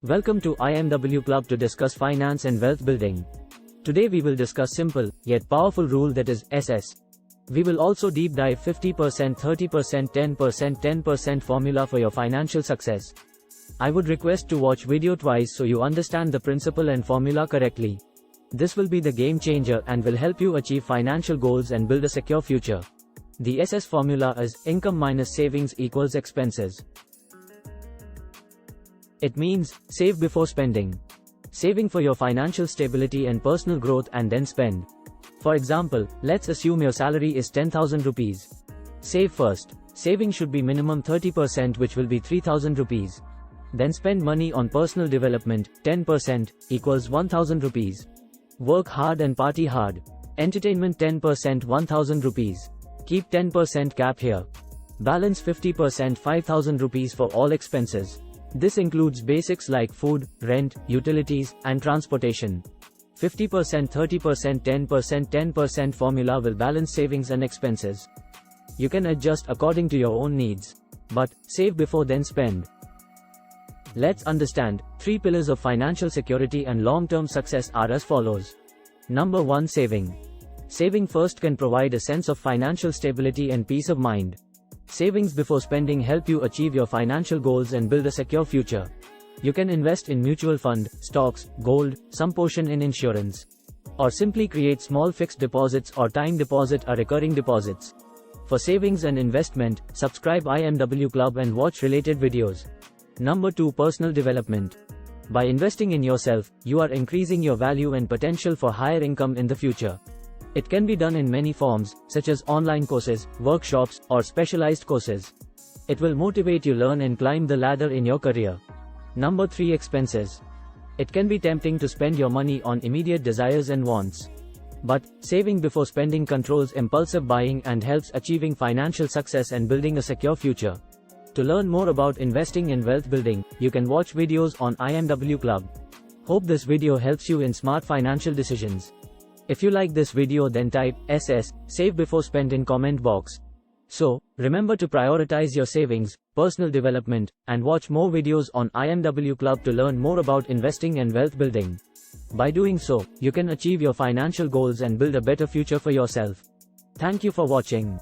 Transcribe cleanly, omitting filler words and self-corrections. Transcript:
Welcome to IMW Club to discuss finance and wealth building. Today we will discuss simple, yet powerful rule that is SS. We will also deep dive 50%, 30%, 10%, 10% formula for your financial success. I would request to watch video twice so you understand the principle and formula correctly. This will be the game changer and will help you achieve financial goals and build a secure future. The SS formula is income minus savings equals expenses. It means, save before spending. Saving for your financial stability and personal growth and then spend. For example, let's assume your salary is 10,000 rupees. Save first. Saving should be minimum 30%, which will be 3,000 rupees. Then spend money on personal development, 10%, equals 1,000 rupees. Work hard and party hard. Entertainment 10%, 1,000 rupees. Keep 10% cap here. Balance 50%, 5,000 rupees for all expenses. This includes basics like food, rent, utilities, and transportation. 50%, 30%, 10%, 10% formula will balance savings and expenses. You can adjust according to your own needs. But, save before then spend. Let's understand, 3 pillars of financial security and long-term success are as follows. Number 1, saving. Saving first can provide a sense of financial stability and peace of mind. Savings before spending help you achieve your financial goals and build a secure future. You can invest in mutual fund, stocks, gold, some portion in insurance. Or simply create small fixed deposits or time deposit or recurring deposits. For savings and investment, subscribe IMW Club and watch related videos. Number 2, personal development. By investing in yourself, you are increasing your value and potential for higher income in the future. It can be done in many forms, such as online courses, workshops, or specialized courses. It will motivate you learn and climb the ladder in your career. Number 3, expenses. It can be tempting to spend your money on immediate desires and wants. But, saving before spending controls impulsive buying and helps achieving financial success and building a secure future. To learn more about investing in wealth building, you can watch videos on IMW Club. Hope this video helps you in smart financial decisions. If you like this video, then type SS, save before spend in comment box. So, remember to prioritize your savings, personal development, and watch more videos on IMW Club to learn more about investing and wealth building. By doing so, you can achieve your financial goals and build a better future for yourself. Thank you for watching.